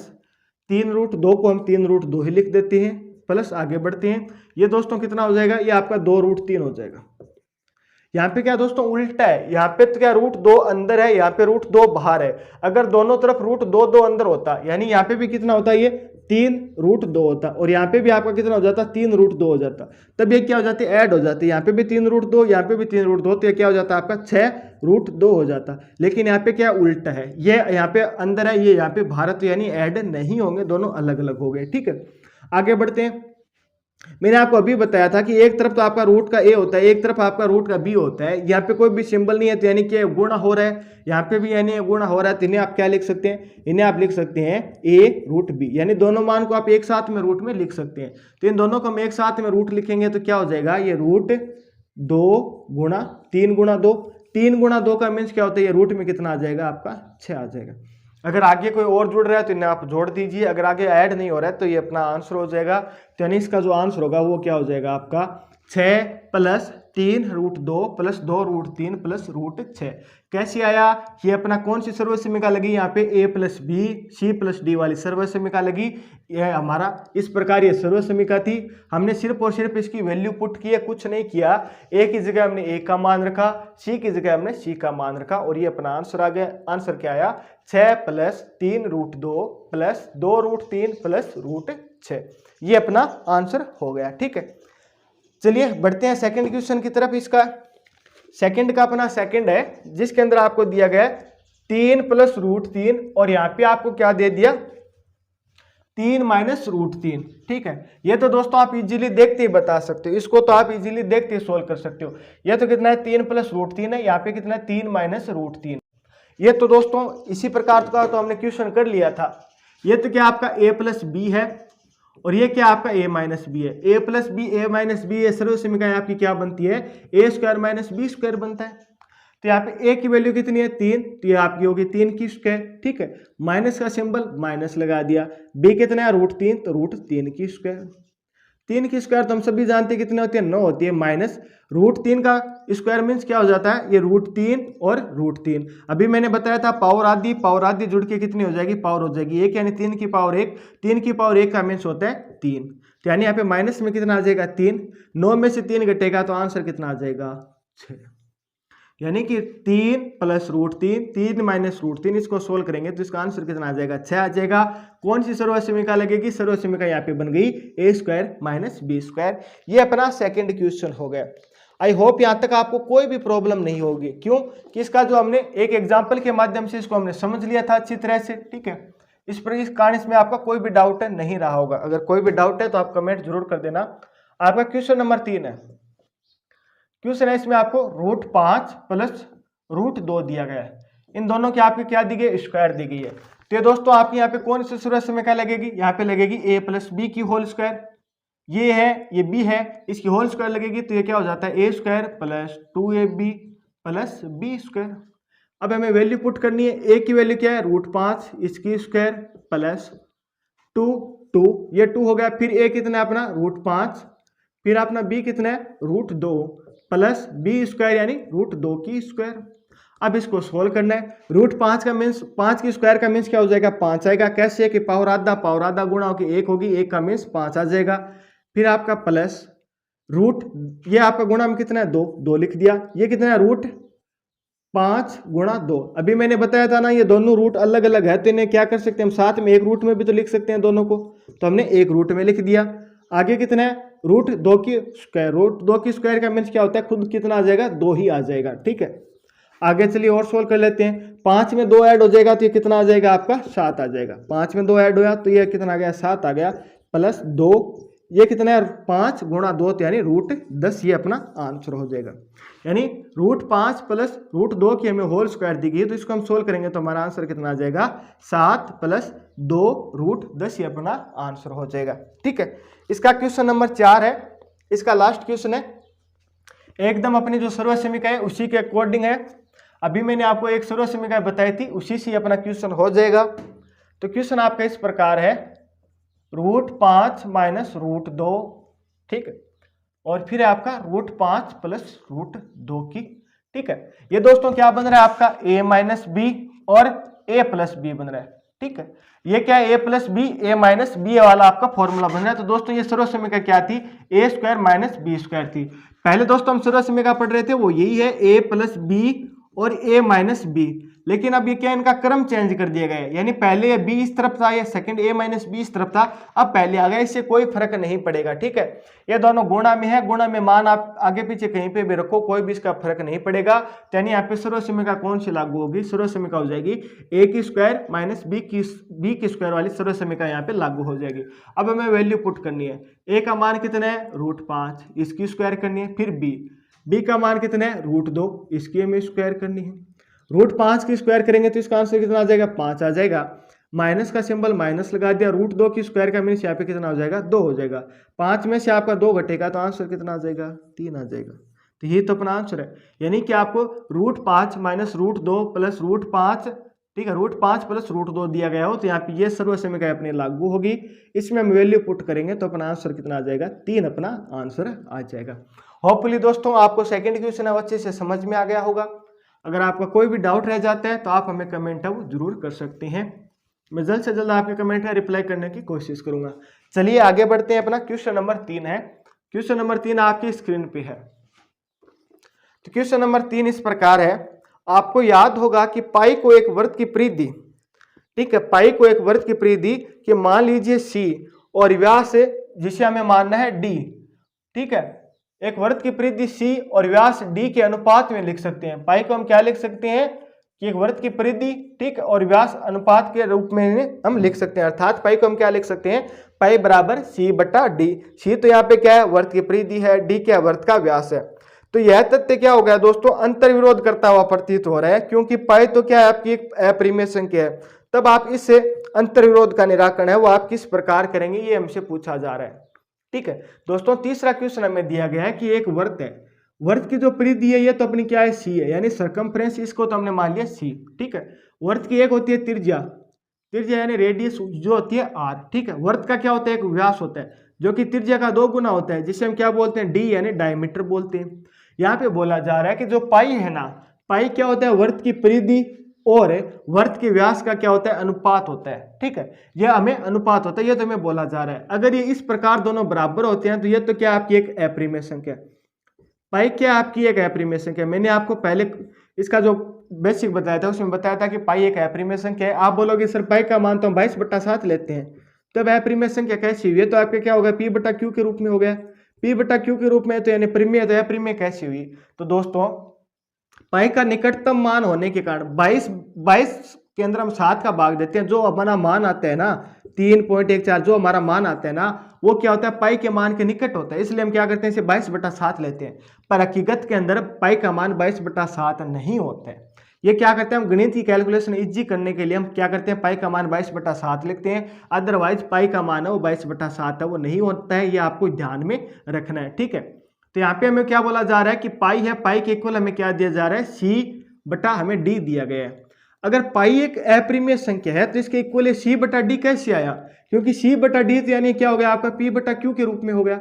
3√2 को हम 3√2 ही लिख देते हैं, प्लस आगे बढ़ते हैं। ये दोस्तों कितना हो जाएगा, ये आपका 2√3 हो जाएगा। यहाँ पे क्या दोस्तों उल्टा है, यहाँ पे तो क्या √2 अंदर है, यहाँ पे √2 बाहर है। अगर दोनों तरफ √2 अंदर होता, यानी यहाँ पे भी कितना होता है, ये 3√2 होता, और यहाँ पे भी आपका कितना हो जाता, 3√2 हो जाता। तब ये क्या हो जाती है, ऐड हो जाती है, यहाँ पे भी 3√2, यहाँ पे भी 3√2, तो ये क्या हो जाता है आपका 6√2 हो जाता। लेकिन यहाँ पे क्या उल्टा है, ये यहाँ पे अंदर है, ये यहाँ पे बाहर है, तो यानी ऐड नहीं होंगे, दोनों अलग अलग हो गए। ठीक है, आगे बढ़ते हैं। मैंने आपको अभी बताया था कि एक तरफ तो आपका रूट का ए होता है, एक तरफ आपका रूट का बी होता है। यहाँ पे कोई भी सिंबल नहीं है तो यानी कि गुणा हो रहा है, यहाँ पे भी यानी गुणा हो रहा है, तो इन्हें आप क्या लिख सकते हैं, इन्हें आप लिख सकते हैं a√b, यानी दोनों मान को आप एक साथ में रूट में लिख सकते हैं। तो इन दोनों को हम एक साथ में रूट लिखेंगे तो क्या हो जाएगा, ये √2 गुणा 3 गुणा 2, 3 गुणा 2 का मीन्स क्या होता है, ये रूट में कितना आ जाएगा, आपका 6 आ जाएगा। अगर आगे कोई और जुड़ रहा है तो इन्हें आप जोड़ दीजिए, अगर आगे ऐड नहीं हो रहा है तो ये अपना आंसर हो जाएगा। तो यानी इसका जो आंसर होगा वो क्या हो जाएगा, आपका 6 + 3√2 + 2√3 + √6। कैसे आया, ये अपना कौन सी सर्व समीकरण लगी, यहाँ पे a + b c + d वाली सर्व समीकरण लगी। यह हमारा इस प्रकार ये सर्व समीकरण थी। हमने सिर्फ और सिर्फ इसकी वैल्यू पुट की है, कुछ नहीं किया। a की जगह हमने a का मान रखा, c की जगह हमने c का मान रखा, और ये अपना आंसर आ गया। आंसर क्या आया, 6 + 3√2 + 2√3 + √6। ये अपना आंसर हो गया। ठीक है, चलिए बढ़ते हैं सेकंड क्वेश्चन की तरफ। इसका सेकंड का अपना सेकंड है, जिसके अंदर आपको दिया गया है 3 + √3, और यहाँ पे आपको क्या दे दिया, 3 - √3। ठीक है, ये तो दोस्तों आप इजीली देखते ही बता सकते हो, इसको तो आप इजीली देखते ही सोल्व कर सकते हो। ये तो कितना है, 3 + √3 है, यहाँ पे कितना है, 3 - √3। ये तो दोस्तों इसी प्रकार का तो हमने क्वेश्चन कर लिया था। ये तो क्या आपका a + b है, और ये क्या आपका a - b है। a + b a - b, ये सर्व समीकरण आपकी क्या बनती है, a² - b² बनता है। तो यहाँ पे a की वैल्यू कितनी है, 3, तो ये आपकी होगी 3 की स्क्वायर। ठीक है, माइनस का सिंबल माइनस लगा दिया। b कितना है, √3, तो √3 की स्क्वायर। 3 की स्क्वायर तो हम सभी जानते हैं कितने होती है, 9 होती है, माइनस √3 का स्क्वायर मीन्स क्या हो जाता है, ये √3 और √3। अभी मैंने बताया था पावर आधी जुड़ के कितनी हो जाएगी, पावर हो जाएगी 1, यानी 3 की पावर 1, 3 की पावर 1 का मीन्स होता है 3। तो यानी यहाँ पे माइनस में कितना आ जाएगा, 3, 9 में से 3 घटेगा तो आंसर कितना आ जाएगा, 6। यानी कि 3 + √3, 3 - √3, इसको सोल्व करेंगे तो इसका आंसर कितना आ जाएगा, 6 आ जाएगा। कौन सी सर्व समीकरण लगेगी, सर्व समीकरण यहाँ पे बन गई a² - b²। ये अपना सेकंड क्वेश्चन हो गया। आई होप यहाँ तक आपको कोई भी प्रॉब्लम नहीं होगी, क्यों कि इसका जो हमने एक एग्जाम्पल के माध्यम से इसको हमने समझ लिया था अच्छी तरह से। ठीक है, इस कारण इसमें आपका कोई भी डाउट नहीं रहा होगा। अगर कोई भी डाउट है तो आप कमेंट जरूर कर देना। आपका क्वेश्चन नंबर 3 है, क्वेश्चन है इसमें आपको √5 + √2 दिया गया है। इन दोनों की आपकी क्या दी गई, स्क्वायर दी गई है। तो ये दोस्तों आपकी यहाँ पे कौन सी सर्व समीकरण लगेगी, यहाँ पे लगेगी a + b की होल स्क्वायर। ये है, ये b है, इसकी होल स्क्वायर लगेगी तो ये क्या हो जाता है, a² + 2ab + b²। अब हमें वैल्यू पुट करनी है। a की वैल्यू क्या है, √5, इसकी स्क्वायर प्लस 2, ये 2 हो गया। फिर a कितना है अपना, √5, फिर अपना b कितना है, √2 + b² यानी √2 की स्क्वायर। अब इसको सोल्व करना है। √5 का मीन्स 5 की स्क्वायर का मीन्स क्या हो जाएगा, 5 आएगा। कैसे, कि पावर आधा गुणा होगी 1 होगी, 1 का मीन्स 5 आ जाएगा। फिर आपका प्लस रूट, ये आपका गुणा में कितना है, 2 लिख दिया। ये कितना है, 5 × 2। अभी मैंने बताया था ना ये दोनों रूट अलग अलग है, तो इन्हें क्या कर सकते हैं हम साथ में एक रूट में भी तो लिख सकते हैं दोनों को, तो हमने एक रूट में लिख दिया। आगे कितना है, √2 की स्क्वायर। √2 की स्क्वायर का मीन्स क्या होता है, खुद कितना आ जाएगा, 2 ही आ जाएगा। ठीक है, आगे चलिए और सोल्व कर लेते हैं। 5 में 2 ऐड हो जाएगा तो ये कितना आ जाएगा आपका, 7 आ जाएगा। 5 में 2 ऐड होया तो ये कितना आ गया, 7 आ गया, +2। ये कितना है, 5 × 2 यानी √10, ये अपना आंसर हो जाएगा। यानी √5 + √2 की हमें होल स्क्वायर दी गई है, तो इसको हम सोल्व करेंगे तो हमारा आंसर कितना आ जाएगा, 7 + 2 √10, ये अपना आंसर हो जाएगा। ठीक है, इसका क्वेश्चन नंबर 4 है, इसका लास्ट क्वेश्चन है, एकदम अपनी जो सर्व समीकरण है उसी के अकॉर्डिंग है। अभी मैंने आपको एक सर्व समीकरण बताई थी, उसी से अपना क्वेश्चन हो जाएगा। तो क्वेश्चन आपका इस प्रकार है, √5 - √2, ठीक है, और फिर आपका √5 + √2 की। ठीक है, ये दोस्तों क्या बन रहा है आपका, a - b और a + b बन रहा है। ठीक है, ये क्या है, a + b, a - b वाला आपका फॉर्मूला बन रहा है। तो दोस्तों ये सर्व समीकरण क्या थी, a² - b² थी। पहले दोस्तों हम सर्व समीकरण पढ़ रहे थे, वो यही है, a + b और a - b। लेकिन अब ये क्या, इनका क्रम चेंज कर दिया गया है, यानी पहले b इस तरफ था, ये सेकंड a - b इस तरफ था, अब पहले आ गया, इससे कोई फर्क नहीं पड़ेगा। ठीक है, ये दोनों गुणा में है, गुणा में मान आप आगे पीछे कहीं पे भी रखो, कोई भी इसका फर्क नहीं पड़ेगा। यानी यहाँ पे सर्व समीकरण कौन सी लागू होगी, सर्व समीकरण हो जाएगी a² - b की स्क्वायर वाली सर्व समीकरण यहाँ पे लागू हो जाएगी। अब हमें वैल्यू पुट करनी है, a का मान कितना है, √5, इसकी स्क्वायर करनी है, फिर b का मान कितना है, √2, इसकी हमें स्क्वायर करनी है। √5 की स्क्वायर करेंगे तो इसका आंसर कितना आ जाएगा, 5 आ जाएगा। माइनस का सिंबल माइनस लगा दिया, √2 की स्क्वायर का मीन्स यहाँ पे कितना हो जाएगा, 2 हो जाएगा। 5 में से आपका 2 घटेगा तो आंसर कितना आ जाएगा, 3 आ जाएगा। तो ये तो अपना आंसर है, यानी कि आपको √5 - √2 + √5, ठीक है, √5 + √2 दिया गया हो, तो यहाँ पे ये सर्व समीकरण अपनी लागू होगी। इसमें हम वैल्यू पुट करेंगे तो अपना आंसर कितना आ जाएगा, 3 अपना आंसर आ जाएगा। होपफुली दोस्तों आपको सेकंड क्वेश्चन अच्छे से समझ में आ गया होगा। अगर आपका कोई भी डाउट रह जाता है तो आप हमें कमेंट अब जरूर कर सकते हैं, मैं जल्द से जल्द आपके कमेंट का रिप्लाई करने की कोशिश करूंगा। चलिए आगे बढ़ते हैं, अपना क्वेश्चन नंबर 3 है। क्वेश्चन नंबर 3 आपकी स्क्रीन पे है। तो क्वेश्चन नंबर 3 इस प्रकार है, आपको याद होगा कि पाई को एक वृत्त की परिधि, ठीक है, पाई को एक वृत्त की परिधि कि मान लीजिए c और व्यास जिसे हमें मानना है d, ठीक है, एक वृत्त की परिधि c और व्यास d के अनुपात में लिख सकते हैं। पाई को हम क्या लिख सकते हैं कि एक वृत्त की परिधि, ठीक, और व्यास अनुपात के रूप में हम लिख सकते हैं। अर्थात पाई को हम क्या लिख सकते हैं, पाई = c/d। c तो यहाँ पे क्या है, वृत्त की परिधि है, d क्या, वृत्त का व्यास है। तो यह तथ्य क्या हो गया दोस्तों, अंतर विरोध करता हुआ प्रतीत हो रहा है, क्योंकि पाई तो क्या है, आपकी एक अपरिमेय संख्या है। तब आप इससे अंतर विरोध का निराकरण है वो आप किस प्रकार करेंगे, ये हमसे पूछा जा रहा है। ठीक है दोस्तों, तीसरा क्वेश्चन हमें दिया गया है कि एक वृत्त है, वृत्त की जो परिधि है ये तो अपनी क्या है, c है, यानी सर्कमफ्रेंस, इसको तो हमने मान लिया c। ठीक है, वृत्त की एक होती है त्रिज्या, त्रिज्या यानी रेडियस जो होती है r। ठीक है, वृत्त का क्या होता है, एक व्यास होता है जो कि त्रिज्या का 2 गुना होता है, जिसे हम क्या बोलते हैं, d यानी डायमीटर बोलते हैं। यहाँ पे बोला जा रहा है कि जो पाई है ना, पाई क्या होता है, वृत्त की परिधि और वृत्त के व्यास का क्या होता है, अनुपात होता है। ठीक है, यह हमें अनुपात होता है, ये तो हमें बोला जा रहा है। अगर ये इस प्रकार दोनों बराबर होते हैं तो ये तो क्या आपकी एक अपरिमेय संख्या, पाई क्या आपकी एक अपरिमेय संख्या। मैंने आपको पहले इसका जो बेसिक बताया था उसमें बताया था कि पाई एक अपरिमेय संख्या है। आप बोलोगे सर पाई का मान तो हम 22/7 लेते हैं, तब अपरिमेय संख्या कैसी हुई है, तो आपके क्या होगा, p/q के रूप में हो गया। p/q के रूप में तो यानी परिमेय, तो अपरिमेय कैसी हुई। तो दोस्तों पाई का निकटतम मान होने के कारण 22 के अंदर हम 7 का भाग देते हैं, जो हमारा मान आता है ना 3.14, जो हमारा मान आता है ना वो क्या होता है, पाई के मान के निकट होता है, इसलिए हम क्या करते हैं, इसे 22/7 लेते हैं। पर हकीकत के अंदर पाई का मान 22/7 नहीं होता है। ये क्या करते हैं, हम गणित की कैलकुलेशन इजी करने के लिए हम क्या करते हैं, पाई का मान 22/7 लिखते हैं। अदरवाइज पाई का मान है वो 22/7 है, वो नहीं होता है, ये आपको ध्यान में रखना है। ठीक है, तो यहाँ पे हमें क्या बोला जा रहा है कि पाई है, पाई के इक्वल हमें क्या दिया जा रहा है, c/ हमें d दिया गया है। अगर पाई एक अपरिमेय संख्या है तो इसके इक्वल c/d कैसे आया, क्योंकि c/d तो यानी क्या हो गया आपका p/q के रूप में हो गया।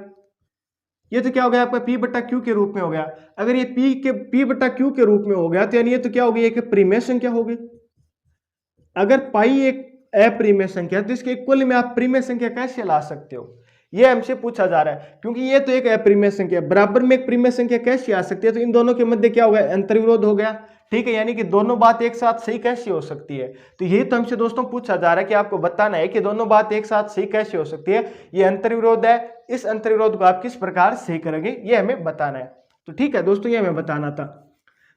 ये तो क्या हो गया आपका p/q के रूप में हो गया। अगर ये p/q के रूप में हो गया तो यानी ये तो क्या होगी, एक परिमेय संख्या होगी। अगर पाई एक अपरिमेय संख्या तो इसके इक्वल में आप परिमेय संख्या कैसे ला सकते हो, ये हमसे पूछा जा रहा है, क्योंकि ये तो एक अपरिमेय संख्या, बराबर में एक परिमेय संख्या कैसे आ सकती है। तो इन दोनों के मध्य क्या हो गया, अंतर विरोध हो गया। ठीक है, यानी कि दोनों बात एक साथ सही कैसे हो सकती है। तो यही तो हमसे दोस्तों पूछा जा रहा है कि आपको बताना है कि दोनों बात एक साथ सही कैसे हो सकती है। ये अंतर्विरोध है, इस अंतर्विरोध को आप किस प्रकार सही करेंगे ये हमें बताना है। तो ठीक है दोस्तों, ये हमें बताना था।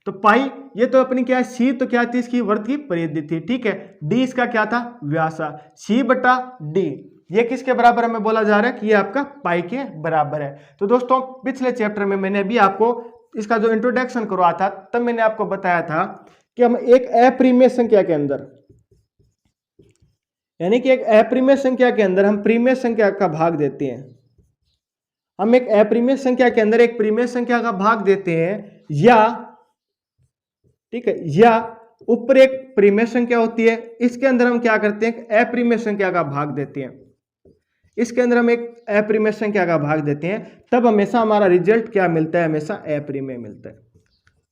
तो पाई ये तो अपनी क्या है, सी तो क्या थी, इसकी वर्त की परिधि थी। ठीक है, डी इसका क्या था, व्यासा। सी बटा डी ये किसके बराबर हमें बोला जा रहा है कि ये आपका पाई के बराबर है। तो दोस्तों पिछले चैप्टर में मैंने अभी आपको इसका जो इंट्रोडक्शन करवाया था तब मैंने आपको बताया था कि हम एक अप्रिमेय संख्या के अंदर, यानी कि एक अप्रिमेय संख्या के अंदर हम प्रीमेय संख्या का भाग देते हैं। हम एक अप्रिमेय संख्या के अंदर एक प्रीमेय संख्या का भाग देते हैं, या ठीक है, या ऊपर एक प्रीमेय संख्या होती है, इसके अंदर हम क्या करते हैं, एक अप्रीमेय संख्या का भाग देते हैं। इसके अंदर हम एक अप्रीमेय संख्या का भाग देते हैं, तब हमेशा हमारा रिजल्ट क्या मिलता है, हमेशा अप्रीमेय मिलता है।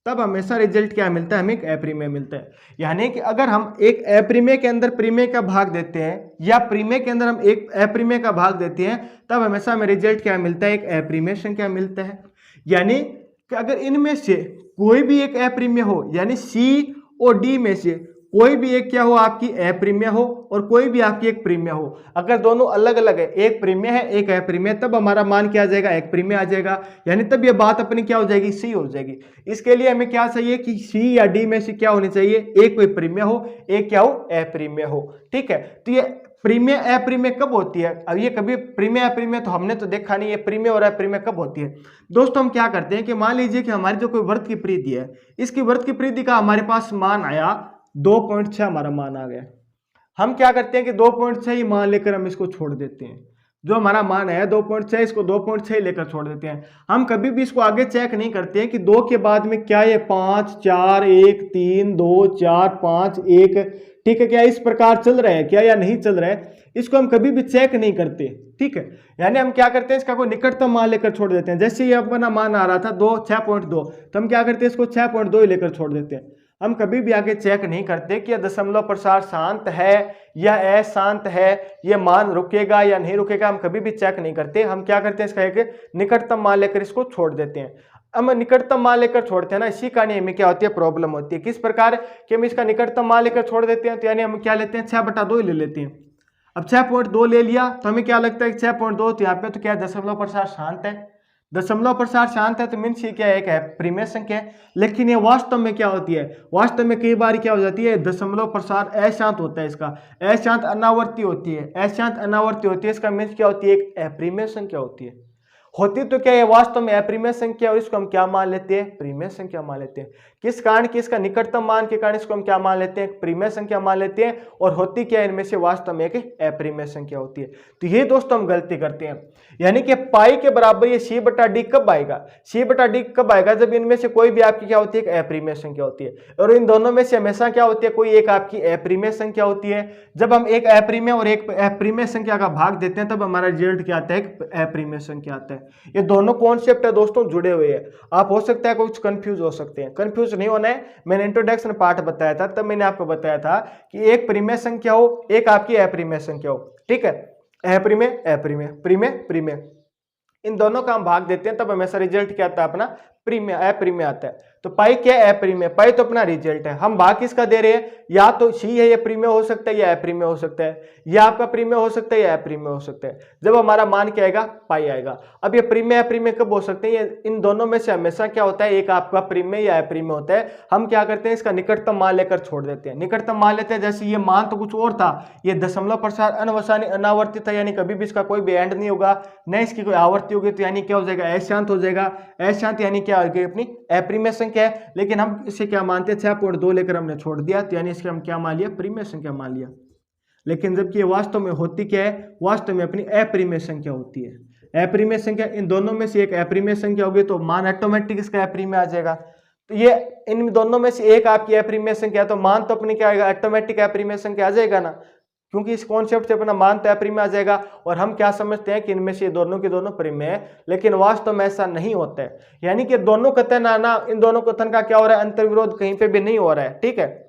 तब हमेशा रिजल्ट क्या मिलता है, हमें एक अप्रीमेय मिलता है। यानी कि अगर हम एक अप्रीमेय के अंदर प्रीमेय का भाग देते हैं, या प्रीमेय के अंदर हम एक अप्रीमेय का भाग देते हैं, तब हमेशा हमें रिजल्ट क्या मिलता है, एक अप्रीमेय संख्या मिलता है। यानी कि अगर इनमें से कोई भी एक अप्रीमेय हो, यानी सी और डी में से कोई भी एक क्या हो, आपकी अप्रीमेय हो और कोई भी आपकी एक प्रीमेय हो, अगर दोनों अलग अलग है, एक प्रीमेय है एक अप्रीमेय, तब हमारा मान क्या आ जाएगा, एक प्रीमेय आ जाएगा। यानी तब ये बात अपनी क्या हो जाएगी, सी हो जाएगी। इसके लिए हमें क्या चाहिए कि सी या डी में से क्या होनी चाहिए, एक कोई प्रीमेय हो, एक क्या हो, अप्रीमेय हो। ठीक है, तो ये प्रीमेय अप्रीमेय कब होती है, अब ये कभी प्रीमेय अप्रीमेय तो हमने तो देखा नहीं, ये प्रीमेय और अप्रीमेय कब होती है। दोस्तों हम क्या करते हैं कि मान लीजिए कि हमारी जो कोई वर्त की परिधि है, इसकी वर्त की परिधि का हमारे पास मान आया 2.6, हमारा मान आ गया। हम क्या करते हैं कि 2.6 ही मान लेकर हम इसको छोड़ देते हैं। जो हमारा मान है 2.6, इसको 2.6 लेकर छोड़ देते हैं। हम कभी भी इसको आगे चेक नहीं करते हैं कि 2 के बाद में क्या ये 5 4 1 3 2 4 5 1, ठीक है, क्या इस प्रकार चल रहा है क्या या नहीं चल रहा है, इसको हम कभी भी चेक नहीं करते। ठीक है, यानी हम क्या करते हैं, इसका कोई निकटतम मान लेकर छोड़ देते हैं। जैसे ये अपना मान आ रहा था 6.2, तो हम क्या करते हैं, इसको 6.2 ही लेकर छोड़ देते हैं। हम कभी भी आगे चेक नहीं करते कि यह दशमलव प्रसार शांत है या अशांत है, ये मान रुकेगा या नहीं रुकेगा, हम कभी भी चेक नहीं करते। हम क्या करते हैं, इसका एक निकटतम मान लेकर इसको छोड़ देते हैं। हम निकटतम मान लेकर छोड़ते हैं ना, इसी कारण हमें क्या होती है, प्रॉब्लम होती है। किस प्रकार कि हम इसका निकटतम मान लेकर छोड़ देते हैं, तो यानी हम क्या लेते हैं, 6/2 ही ले लेते हैं। अब 6.2 ले लिया तो हमें क्या लगता है, 6.2 तो यहाँ पे तो क्या दशमलव प्रसार शांत है, दशमलव प्रसार शांत है, तो मीन्स ये क्या है, एक है प्रीमेय संख्या है। लेकिन ये वास्तव में क्या होती है, वास्तव में कई बार क्या हो जाती है, दशमलव प्रसार अशांत होता है, इसका अशांत अनावर्ती होती है, अशांत अनावर्ती होती है। इसका मीन्स क्या होती है, एक अप्रीमेय संख्या होती है। होती तो क्या है वास्तव में अप्रीमेय संख्या, और इसको हम क्या मान लेते हैं, प्रीमेय संख्या मान लेते हैं। किस कारण कि इसका निकटतम मान के कारण इसको हम क्या मान लेते हैं, प्रीमेय संख्या मान लेते हैं। और होती क्या है, इनमें से वास्तव में एक अप्रीमेय संख्या होती है। तो ये दोस्तों हम गलती करते हैं। यानी कि पाई के बराबर ये सी बटा डी कब आएगा, सी बटा डी कब आएगा, जब इनमें से कोई भी आपकी क्या होती है, एक अप्रीमेय संख्या होती है। और इन दोनों में से हमेशा क्या होती है, कोई एक आपकी अप्रीमेय संख्या होती है। जब हम एक अप्रीमेय और एक अप्रीमेय संख्या का भाग देते हैं, तब हमारा रिजल्ट क्या आता है, एक अप्रीमेय संख्या आता है। ये दोनों कॉन्सेप्ट है दोस्तों जुड़े हुए हैं। आप हो सकता है कुछ कंफ्यूज हो सकते हैं, कंफ्यूज नहीं होना है। मैंने इंट्रोडक्शन पार्ट बताया था, तब मैंने आपको बताया था कि एक प्रीमेय संख्या हो, एक आपकी अप्रीमेय संख्या हो। ठीक है, अप्रीमेय अप्रीमेय प्रीमेय प्रीमेय, इन दोनों का हम भाग देते हैं, तब हमेशा रिजल्ट क्या आता है, अपना प्रीमेय अप्रीमेय आता है। तो पाई क्या है, अप्रीमेय, पाई तो अपना रिजल्ट है। हम भाग किसका दे रहे हैं, या तो सी है, ये प्रीमेय हो सकता है या अप्रीमेय हो सकता है, या आपका प्रीमेय हो सकता है या अप्रीमेय हो सकता है। जब हमारा मान क्या आएगा, पाई आएगा। अब ये प्रीमेय अप्रीमेय कब हो सकते हैं, इन दोनों में से हमेशा क्या होता है, एक आपका प्रीमेय या अप्रीमेय होता है। हम क्या करते हैं, इसका निकटतम मान लेकर छोड़ देते हैं, निकटतम मान लेते हैं। जैसे ये मान तो कुछ और था, ये दशमलव प्रसार अनवसानी अनावर्ती था, यानी कभी भी इसका कोई भी एंड नहीं होगा, न इसकी कोई आवर्ती होगी, तो यानी क्या हो जाएगा, अशांत हो जाएगा। अशांत यानी क्या होगी, अपनी अप्रीमेय संख्या है। लेकिन हम इसे क्या मानते हैं, 6.2 लेकर हमने छोड़ दिया, तो यानी इसके हम क्या मान लिया, प्रीमेय संख्या मान लिया। लेकिन जबकि ये वास्तव में होती क्या है, वास्तव में अपनी अप्रीमेय संख्या होती है। अप्रीमेय संख्या, इन दोनों में से एक अप्रीमेय संख्या होगी, तो मान ऑटोमेटिक इसका अप्रीमेय आ जाएगा। तो ये इन दोनों में से एक आपकी अप्रीमेय संख्या, तो मान तो अपनी क्या आएगा, ऑटोमेटिक अप्रीमेय संख्या आ जाएगा ना, क्योंकि इस कॉन्सेप्ट से अपना मान तो अप्रीमेय आ जाएगा। और हम क्या समझते हैं कि इनमें से दोनों के दोनों प्रीमेय है, लेकिन वास्तव में ऐसा नहीं होता है। यानी कि दोनों कथन आना, इन दोनों कथन का क्या हो रहा है, अंतर्विरोध कहीं पे भी नहीं हो रहा है। ठीक है,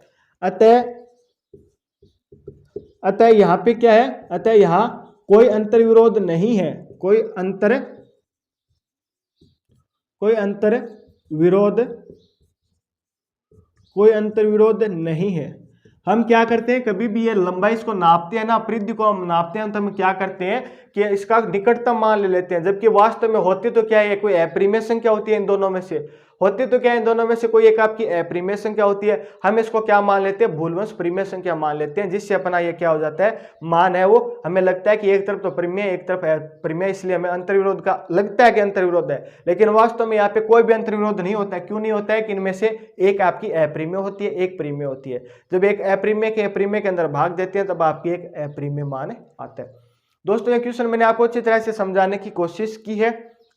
अतः यहां पे क्या है, अतः यहां कोई अंतर्विरोध नहीं है, कोई अंतर विरोध कोई अंतर्विरोध नहीं है। हम क्या करते हैं, कभी भी ये लंबाई इसको नापते हैं ना, परिधि को हम नापते हैं तो हम क्या करते हैं कि इसका निकटतम मान ले लेते हैं, जबकि वास्तव में होती तो क्या है, कोई अप्रिमेय संख्या होती है इन दोनों में से, होती तो क्या है इन दोनों में से कोई एक आपकी अप्रिमेय संख्या होती है। हम इसको क्या मान लेते हैं, भूलवश परिमेय संख्या मान लेते हैं, जिससे अपना ये क्या हो जाता है, मान है वो हमें लगता है कि एक तरफ तो परिमेय एक तरफ अप्रिमेय, इसलिए हमें अंतर्विरोध का लगता है कि अंतर्विरोध है, लेकिन वास्तव में यहाँ पे कोई भी अंतर्विरोध नहीं होता है। क्यों नहीं होता है कि इनमें से एक आपकी अप्रिमेय होती है, एक परिमेय होती है। जब एक अप्रिमेय के अप्रिमेय के अंदर भाग देते हैं तब आपकी एक अप्रिमेय मान आता है। दोस्तों ये क्वेश्चन मैंने आपको अच्छी तरह से समझाने की कोशिश की है,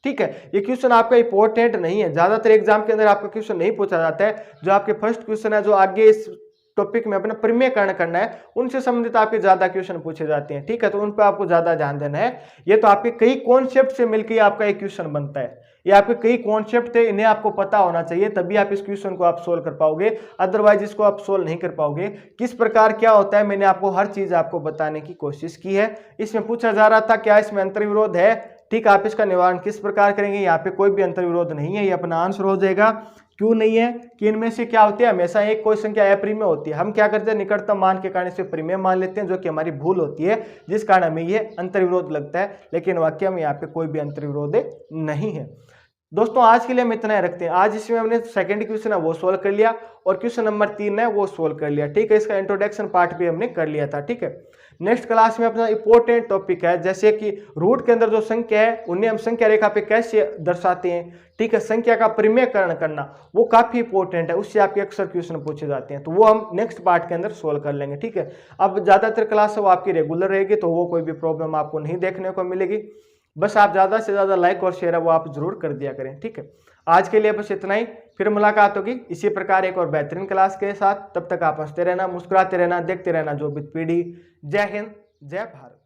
ठीक है। ये क्वेश्चन आपका इंपॉर्टेंट नहीं है, ज्यादातर एग्जाम के अंदर आपका क्वेश्चन नहीं पूछा जाता है। जो आपके फर्स्ट क्वेश्चन है, जो आगे इस टॉपिक में अपना परिमेयकरण करना है, उनसे संबंधित आपके ज्यादा क्वेश्चन पूछे जाते हैं, ठीक है। तो उन पर आपको ज्यादा ध्यान देना है। ये तो आपके कई कॉन्सेप्ट से मिलकर आपका एक क्वेश्चन बनता है। ये आपके कई कॉन्सेप्ट थे, इन्हें आपको पता होना चाहिए, तभी आप इस क्वेश्चन को आप सोल्व कर पाओगे, अदरवाइज इसको आप सोल्व नहीं कर पाओगे। किस प्रकार क्या होता है, मैंने आपको हर चीज आपको बताने की कोशिश की है। इसमें पूछा जा रहा था क्या इसमें अंतर्विरोध है, ठीक, आप इसका निवारण किस प्रकार करेंगे, यहाँ पे कोई भी अंतर्विरोध नहीं है, ये अपना आंसर हो जाएगा। क्यों नहीं है कि इनमें से क्या होती है, हमेशा एक कोई संख्या अप्रिमेय होती है। हम क्या करते हैं, निकटतम मान के कारण इसे परिमेय मान लेते हैं, जो कि हमारी भूल होती है, जिस कारण हमें ये अंतर्विरोध लगता है, लेकिन वाक्य में यहाँ पे कोई भी अंतर्विरोध नहीं है। दोस्तों आज के लिए हम इतना ही रखते हैं। आज इसमें हमने सेकंड क्वेश्चन है वो सोल्व कर लिया, और क्वेश्चन नंबर 3 है वो सोल्व कर लिया, ठीक है। इसका इंट्रोडक्शन पार्ट भी हमने कर लिया था, ठीक है। नेक्स्ट क्लास में अपना इंपॉर्टेंट टॉपिक है, जैसे कि रूट के अंदर जो संख्या है उन्हें हम संख्या रेखा पे कैसे दर्शाते हैं, ठीक है। संख्या का परिमेयकरण करना वो काफी इंपॉर्टेंट है, उससे आपके अक्सर क्वेश्चन पूछे जाते हैं, तो वो हम नेक्स्ट पार्ट के अंदर सोल्व कर लेंगे, ठीक है। अब ज्यादातर क्लास है वो आपकी रेगुलर रहेगी, तो वो कोई भी प्रॉब्लम आपको नहीं देखने को मिलेगी। बस आप ज्यादा से ज्यादा लाइक और शेयर है वो आप जरूर कर दिया करें, ठीक है। आज के लिए बस इतना ही, फिर मुलाकात होगी इसी प्रकार एक और बेहतरीन क्लास के साथ। तब तक आप हंसते रहना, मुस्कुराते रहना, देखते रहना जो विद पीडी। जय हिंद, जय भारत।